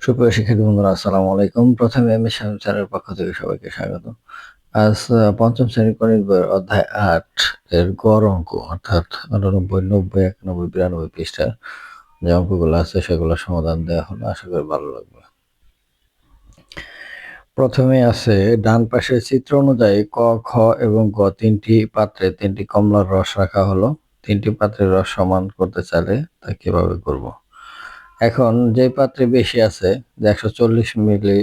সুপ্রিয় শিক্ষার্থী বন্ধুরা, আসসালামু আলাইকুম। প্রথমে আমি শামীম স্যারের পক্ষ থেকে সবাইকে স্বাগত। আজ পঞ্চম শ্রেণীর গণিত বইয়ের অধ্যায় ৮ এর গড় অঙ্ক অর্থাৎ ৯৮, ৯০, ৯১, ৯২ পৃষ্ঠার যে অঙ্কগুলো আছে সেগুলো সমাধান দেওয়া হলো। আশা করি ভালো লাগবে। প্রথমে আছে ডান পাশের চিত্র অনুযায়ী ক, খ এবং গ তিনটি পাত্রে 3টি কমলার রস রাখা হলো। 3টি পাত্রের রস সমান করতে চাইলে তা কিভাবে করব? এখন যে পাত্রে বেশি আছে যে 140 মিলি,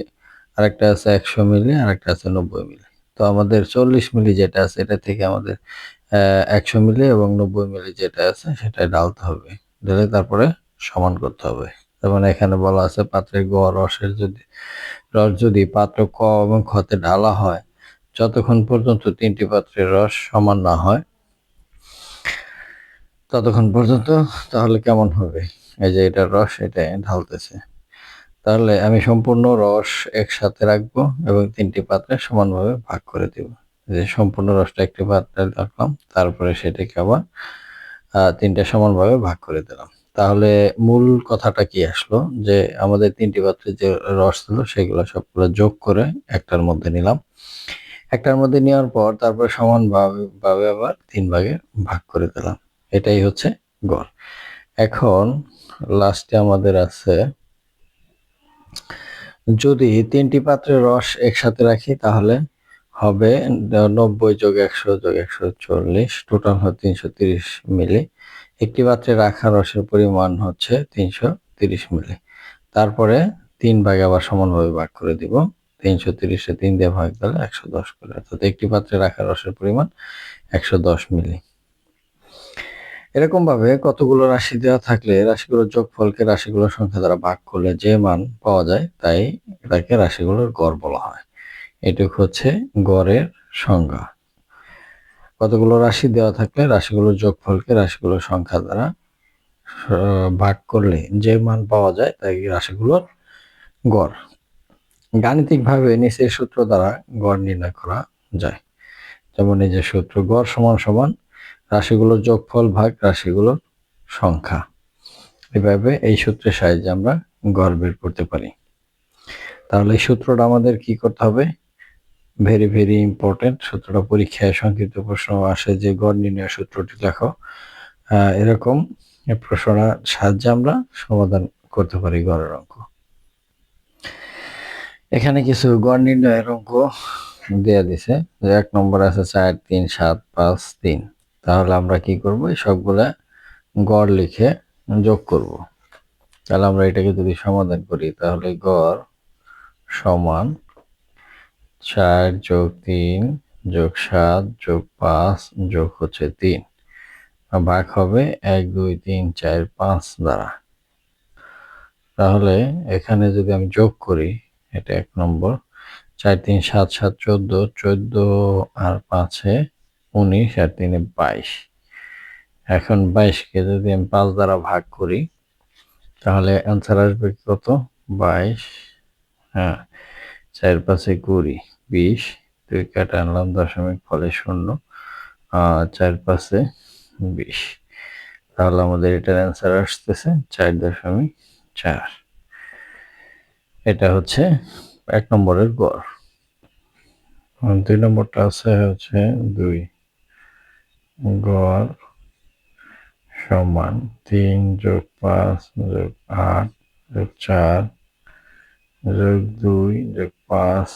আরেকটা আছে 100 মিলি, আরেকটা আছে 90 মিলি। তো আমাদের 40 মিলি যেটা আছে এটা থেকে আমাদের 100 মিলি এবং 90 মিলি যেটা আছে সেটা ঢালতে হবে। ঢেলে তারপরে সমান করতে হবে। যেমন এখানে বলা আছে পাত্রের রস যদি পাত্র ক এবং খতে ঢালা হয় যতক্ষণ পর্যন্ত 3টি পাত্রের রস সমান না হয় ততক্ষণ পর্যন্ত তাহলে কেমন হবে? এই যে এটার রস এটা ঢালতেছে। তাহলে আমি সম্পূর্ণ রস একসাথে রাখবো এবং 3টি পাত্রে সমানভাবে ভাগ করে দেব। যে সম্পূর্ণ রসটা একটি পাত্রে রাখলাম, তারপরে সেটাকে আবার 3টা সমানভাবে ভাগ করে দিলাম। তাহলে মূল কথাটা কি আসলো যে আমাদের 3টি পাত্রে যে রস ছিল সেগুলো সবগুলো যোগ করে একটার মধ্যে নিলাম। একটার মধ্যে নেওয়ার পর তারপর সমানভাবে আবার 3 ভাগে ভাগ করে দিলাম। এটাই হচ্ছে গড়। এখন লাস্টে আমাদের আছে যদি 3টি পাত্রের রস একসাথে রাখি তাহলে হবে 90 যোগ 100 যোগ 140, টোটাল হয় 330 মিলি। একটি পাত্রে রাখা রসের পরিমাণ হচ্ছে 330 মিলি। তারপরে 3 ভাগে আবার সমানভাবে ভাগ করে দিব। 330-এ 3 দিয়ে ভাগ দিলে 110 করে, অর্থাৎ একটি পাত্রে রাখা রসের পরিমাণ 110 মিলি। এরকম ভাবে কতগুলো রাশি দেওয়া থাকলে রাশিগুলোর যোগফলকে রাশিগুলোর সংখ্যা দ্বারা ভাগ করলে যে মান পাওয়া যায় তাই তাকে রাশিগুলোর গড় বলা হয়। এটুকু হচ্ছে গড়ের সংজ্ঞা। কতগুলো রাশি দেওয়া থাকলে রাশিগুলোর যোগফলকে রাশিগুলোর সংখ্যা দ্বারা ভাগ করলে যে মান পাওয়া যায় তাই রাশিগুলোর গড়। গাণিতিকভাবে নিচের সূত্র দ্বারা গড় নির্ণয় করা যায়। যেমন এই যে সূত্র, গড় সমান সমান রাশিগুলোর যোগফল ভাগ রাশিগুলোর সংখ্যা। এভাবে এই সূত্রের সাহায্যে আমরা গড় বের করতে পারি। তাহলে এই সূত্রটা আমাদের কি করতে হবে? Very very important. সূত্রটা পরীক্ষায় সংক্ষিপ্ত প্রশ্ন আসে যে গড় নির্ণয় সূত্রটি লেখো। এরকম প্রশ্নটার সাহায্যে আমরা সমাধান করতে পারি গড়ের অঙ্ক। এখানে কিছু গড় নির্ণয়ের অঙ্ক দেয়া দিছে। 1 নম্বর আছে 4, 3, 7, 5, 3। তাহলে আমরা কি করব? এই সবগুলা গড় লিখে যোগ করব। তাহলে আমরা এটাকে যদি সমাধান করি তাহলে গড় সমান 4 যোগ 3 যোগ 7 যোগ 5 যোগ হচ্ছে 3, ভাগ হবে 1, 2, 3, 4, 5 দ্বারা। তাহলে এখানে যদি আমি যোগ করি, এটা 1 নম্বর, 4, 3, 7, 7, 14, 14 আর 5-এ 19 আর 3-এ 22। এখন 22-কে যদি আমি 5 দ্বারা ভাগ করি তাহলে অ্যান্সার আসবে কত? 22। হ্যাঁ, 4 5-এ 20, 20, 2 কাটা আনলাম দশমিক, ফলে 0, 4 5-এ 20। তাহলে আমাদের এটার অ্যান্সার আসতেছে 4.4। এটা হচ্ছে 1 নম্বরের গড়। 2 নম্বরটা আছে হচ্ছে 2, গড় সমান 3 যোগ 5 যোগ 8 যোগ 4 যোগ 2 যোগ 5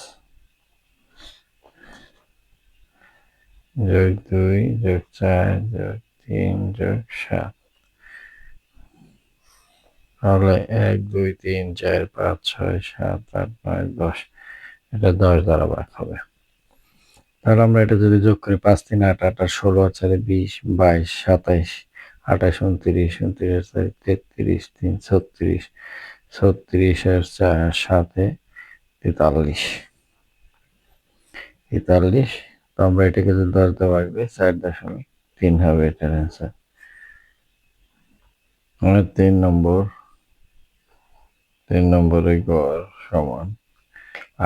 যোগ 2 যোগ 4 যোগ 3 যোগ 7। তাহলে 1, 2, 3, 4, 5, 6, 7, 8, 9, 10, এটা 10 দ্বারা ভাগ হবে। তাহলে আমরা এটা যদি যোগ করি, 5, 3, 8, 8 আর 16 আর 4, 20, 22, 27, 28, 29, 29 আর 4, 33, 3, 36, 36 আর 4, 7-এ 43, 43। তো আমরা এটাকে যদি 10 দিয়ে ভাগ দিই 4.3 হবে এটার অ্যান্সার। 3 নম্বরে গড় সমান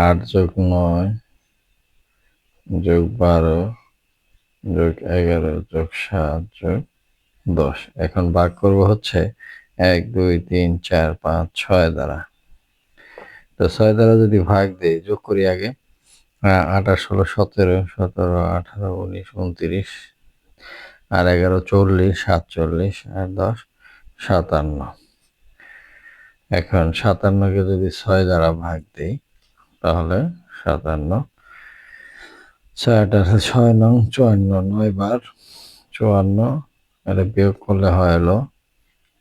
8 যোগ 9 যোগ 12 যোগ 11 যোগ 7 যোগ 10। এখন ভাগ করব হচ্ছে 1, 2, 3, 4, 5, 6 দ্বারা। তো 6 দ্বারা যদি ভাগ দেই, যোগ করি আগে। 8 16 17 17 18 19 29 আর 11 40 47 আর 10 57। এখন 57কে যদি 6 দ্বারা ভাগ দেই তাহলে 57, 6 8 6 নং 54, 9 বার 54, এটা বিয়োগ করলে হয় হলো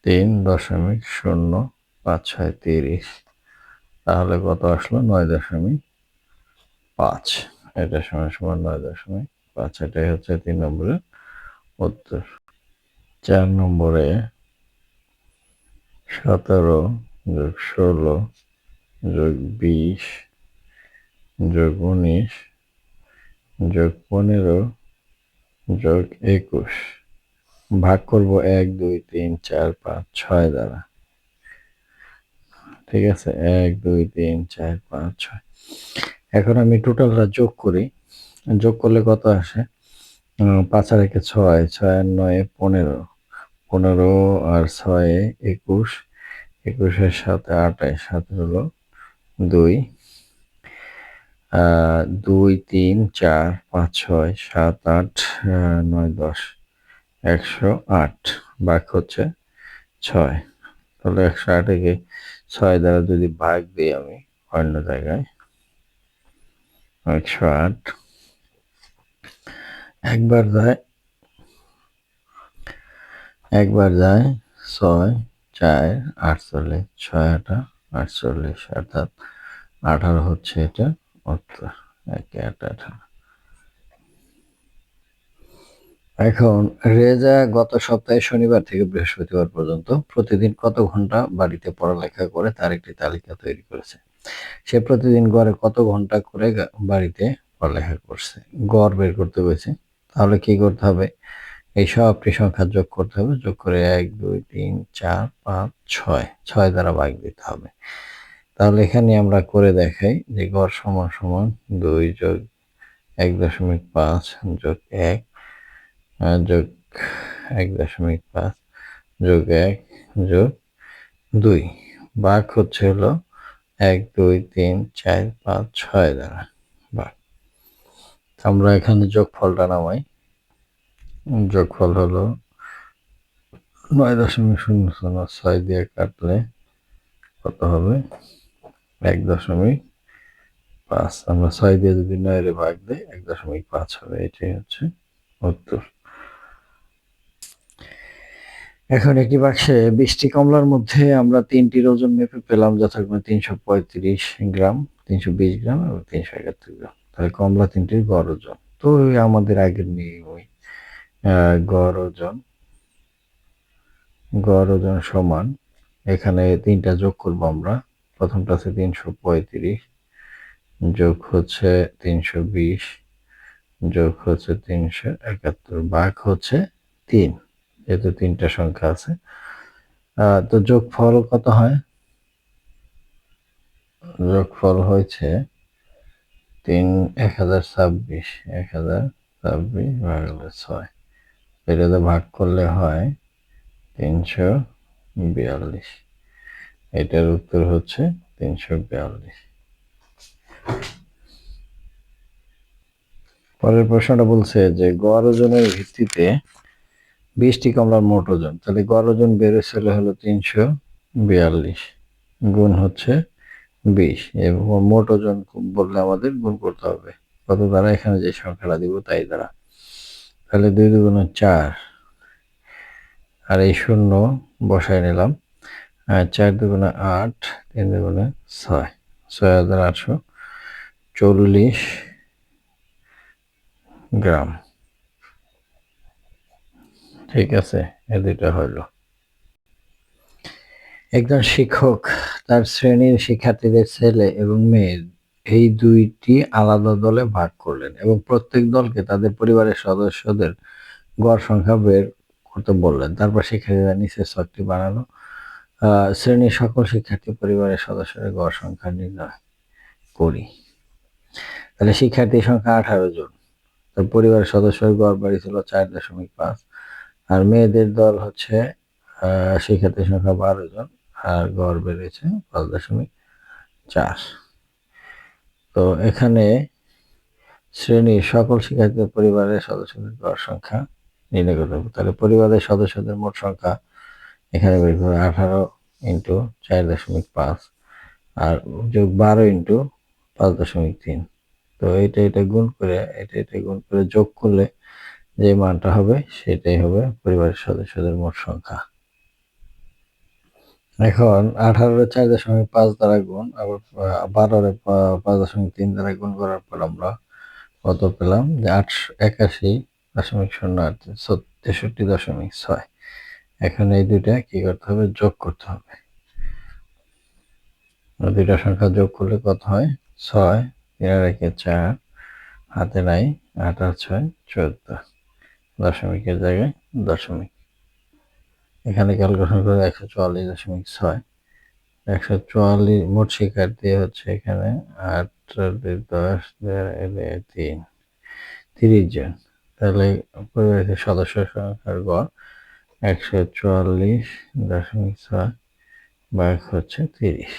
3.056 30। তাহলে কত আসলো? 9.5। এটা সমান সমান 9.5। এটাই হচ্ছে 3 নম্বরের উত্তর। 4 নম্বরে 17 যোগ 16 যোগ 20 যোগ 19 যোগ 15 যোগ 21 ভাগ করব 1 2 3 4 5 6 দ্বারা। ঠিক আছে, 1 2 3 4 5 6। এখন আমি টোটালটা যোগ করি। যোগ করলে কত আসে? 5 আর 1 6, 6 আর 9 15, 15 আর 6 21, 21 এর সাথে 28, 7 হলো 2, 2 3 4 5 6 7 8 9 10 108 ভাগ হচ্ছে 6। তাহলে 108কে 6 দ্বারা যদি ভাগ দিই আমি অন্য জায়গায়, 108 একবার যায় 6 4 48, 6 8 48 অর্থাৎ 18 হচ্ছে এটা উত্তর। 1 8 18। এখন রেজা গত সপ্তাহে শনিবার থেকে বৃহস্পতিবার পর্যন্ত প্রতিদিন কত ঘন্টা বাড়িতে পড়ালেখা করে তার একটি তালিকা তৈরি করেছে। সে প্রতিদিন গড়ে কত ঘন্টা করে বাড়িতে পড়ালেখা করছে। গড় বের করতে হয়েছে। তাহলে কি করতে হবে? এই সবটি সংখ্যা যোগ করতে হবে। যোগ করে 1 2 3 4 5 6, 6 দ্বারা ভাগ দিতে হবে। তাহলে এখানে আমরা করে দেখাই যে গড় সমান সমান 2 যোগ 1.5 যোগ 1 যোগ 1.5 যোগ 1 যোগ 2 ভাগ হচ্ছে হলো 1 2 3 4 5 6 দ্বারা ভাগ। আমরা এখানে যোগফলটা নামাই। যোগফল হলো 9.006 দিয়ে কাটলে কত হবে? 1.5। আমরা 6 দিয়ে যদি 9 এর ভাগ দেই 1.5 হবে। এটাই হচ্ছে উত্তর। এখন একটি বাক্সে 20টি কমলার মধ্যে আমরা 3টির ওজন মেপে পেলাম যথাক্রমে 335 গ্রাম, 320 গ্রাম এবং 371 গ্রাম। তাহলে কমলা 3টির গড় ওজন। তো আমাদের আগের নিয়মই গড় ওজন সমান, এখানে 3টা যোগ করবো আমরা। প্রথমটা আছে 335 যোগ হচ্ছে 320 যোগ হচ্ছে 371 ভাগ হচ্ছে 3, যেহেতু 3টা সংখ্যা আছে। তো যোগফল কত হয়? যোগফল হয়েছে 1026 ভাগ হলে 6, এটাতে ভাগ করলে হয় 342। এটার উত্তর হচ্ছে 342। পরের প্রশ্নটা বলছে যে গড় ওজনের ভিত্তিতে 20টি কমলার মোট ওজন। তাহলে গড় ওজন বেড়েছিল হলো 342 গুণ হচ্ছে 20 এবং মোট ওজন বললে আমাদের গুণ করতে হবে কত দ্বারা? এখানে যে সংখ্যাটা দিব তাই দ্বারা। তাহলে 2 2 4 আর এই 0 বসায় নিলাম। 4 2 8, 3 2 6, 6840 গ্রাম। ঠিক আছে, এ দুইটা হইল। একজন শিক্ষক তার শ্রেণীর শিক্ষার্থীদের ছেলে এবং মেয়ে এই দুইটি আলাদা দলে ভাগ করলেন এবং প্রত্যেক দলকে তাদের পরিবারের সদস্যদের গড় সংখ্যা বের করতে বললেন। তারপর শিক্ষার্থীরা নিচের ছকটি বানালো। শ্রেণীর সকল শিক্ষার্থী পরিবারের সদস্যদের গড় সংখ্যা নির্ণয় করি। তাহলে শিক্ষার্থীর সংখ্যা 18 জন, তার পরিবারের সদস্যের গড় বাড়িয়েছিল 4.5, আর মেয়েদের দল হচ্ছে শিক্ষার্থীর সংখ্যা 12 জন আর গড় বেড়েছে 5.5। 4। তো এখানে শ্রেণীর সকল শিক্ষার্থীদের পরিবারের সদস্যদের গড় সংখ্যা নির্ণয় করতে হবে। তাহলে পরিবারের সদস্যদের মোট সংখ্যা এখানে বের করবে 18 ইন্টু 4.5 আর যোগ 12 ইন্টু 5.3। তো এটা গুণ করে যোগ করলে যে মানটা হবে সেটাই হবে পরিবারের সদস্যদের মোট সংখ্যা। এখন 18 4.5 দ্বারা গুণ, আবার 12 5.3 দ্বারা গুণ করার পর আমরা কত পেলাম যে 81.08 63.6। এখন এই দুইটা কি করতে হবে, যোগ করতে হবে। দুইটা সংখ্যা যোগ করলে কত হয়, 6 3 আর 1 4, হাতে নাই 8 আর 6 14, দশমিকের জায়গায় দশমিক। এখানে ক্যালকুলেশন করে 144.6। 144 মোট শিক্ষার্থী হচ্ছে এখানে 8 10 3 30 জন। তাহলে পরিবারের সদস্য সংখ্যার গড় 144.6 ভাগ হচ্ছে 30।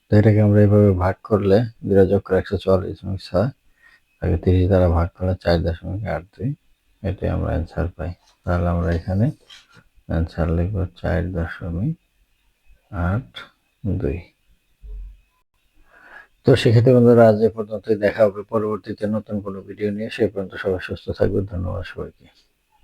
তো এটাকে আমরা এইভাবে ভাগ করলে, দুটা যোগ করে 144.6 তাকে 30 দ্বারা ভাগ করলে 4.82, এটাই আমরা অ্যান্সার পাই। তাহলে আমরা এখানে অ্যান্সার লিখব 4.82। তো সেক্ষেত্রে বন্ধুরা আজ এ পর্যন্তই, দেখা হবে পরবর্তীতে নতুন কোনো ভিডিও নিয়ে। সে পর্যন্ত সবাই সুস্থ থাকবে। ধন্যবাদ সবাইকে।